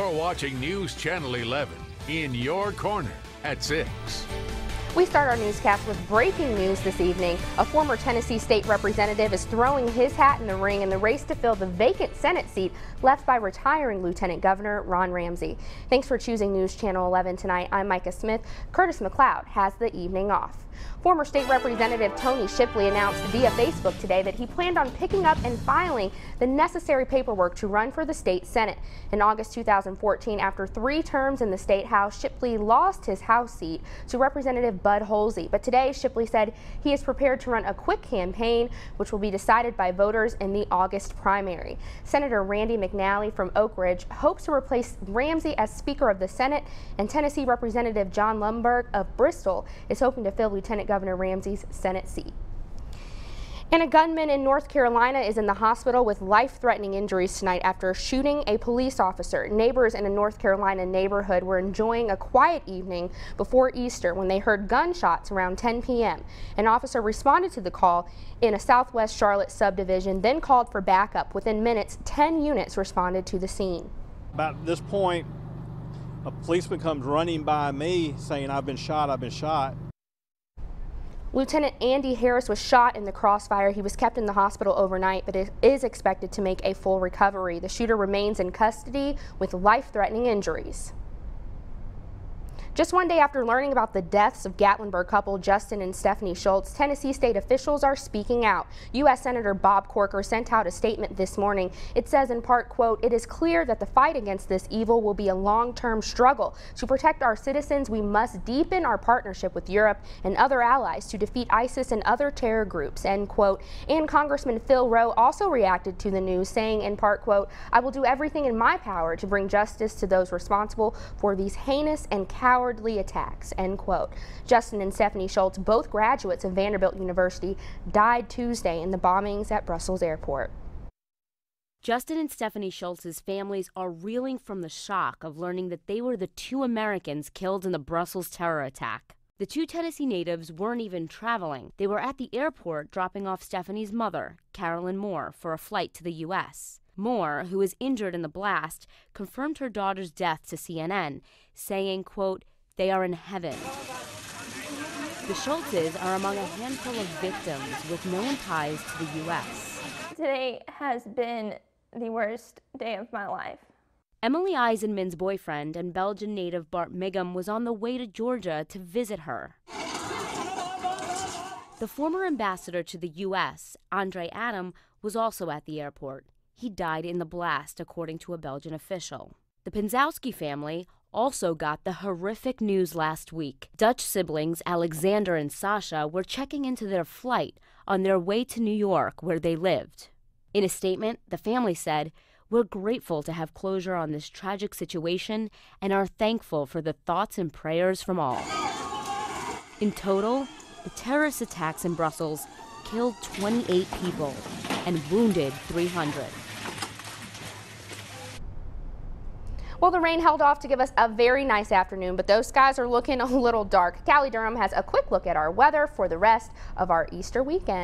You're watching News Channel 11 in your corner at 6. We start our newscast with breaking news this evening. A former Tennessee state representative is throwing his hat in the ring in the race to fill the vacant Senate seat left by retiring Lieutenant Governor Ron Ramsey. Thanks for choosing News Channel 11 tonight. I'm Micah Smith. Curtis McLeod has the evening off. Former state representative Tony Shipley announced via Facebook today that he planned on picking up and filing the necessary paperwork to run for the state Senate. In August 2014, after 3 terms in the state House, Shipley lost his House seat to Representative Bud Holsey. But today, Shipley said he is prepared to run a quick campaign, which will be decided by voters in the August primary. Senator Randy McNally from Oak Ridge hopes to replace Ramsey as Speaker of the Senate, and Tennessee Representative John Lumberg of Bristol is hoping to fill Lieutenant Governor Ramsey's Senate seat. And a gunman in North Carolina is in the hospital with life-threatening injuries tonight after shooting a police officer. Neighbors in a North Carolina neighborhood were enjoying a quiet evening before Easter when they heard gunshots around 10 p.m. An officer responded to the call in a Southwest Charlotte subdivision, then called for backup. Within minutes, 10 units responded to the scene. About this point, a policeman comes running by me saying, "I've been shot, I've been shot." Lieutenant Andy Harris was shot in the crossfire. He was kept in the hospital overnight, but is expected to make a full recovery. The shooter remains in custody with life-threatening injuries. Just one day after learning about the deaths of Gatlinburg couple Justin and Stephanie Schultz, Tennessee state officials are speaking out. U.S. Senator Bob Corker sent out a statement this morning. It says in part, quote, "It is clear that the fight against this evil will be a long-term struggle. To protect our citizens, we must deepen our partnership with Europe and other allies to defeat ISIS and other terror groups," end quote. And Congressman Phil Rowe also reacted to the news, saying in part, quote, "I will do everything in my power to bring justice to those responsible for these heinous and cowardly attacks," end quote. Justin and Stephanie Schultz, both graduates of Vanderbilt University, died Tuesday in the bombings at Brussels Airport. Justin and Stephanie Schultz's families are reeling from the shock of learning that they were the 2 Americans killed in the Brussels terror attack. The 2 Tennessee natives weren't even traveling. They were at the airport dropping off Stephanie's mother, Carolyn Moore, for a flight to the U.S. Moore, who was injured in the blast, confirmed her daughter's death to CNN, saying, quote, "They are in heaven." The Schultzes are among a handful of victims with known ties to the U.S. Today has been the worst day of my life. Emily Eisenman's boyfriend and Belgian native Bart Migum was on the way to Georgia to visit her. The former ambassador to the U.S., Andre Adam, was also at the airport. He died in the blast, according to a Belgian official. The Pinzowski family also got the horrific news last week. Dutch siblings Alexander and Sasha were checking into their flight on their way to New York, where they lived. In a statement, the family said, "We're grateful to have closure on this tragic situation and are thankful for the thoughts and prayers from all." In total, the terrorist attacks in Brussels killed 28 people and wounded 300. Well, the rain held off to give us a very nice afternoon, but those skies are looking a little dark. Callie Durham has a quick look at our weather for the rest of our Easter weekend.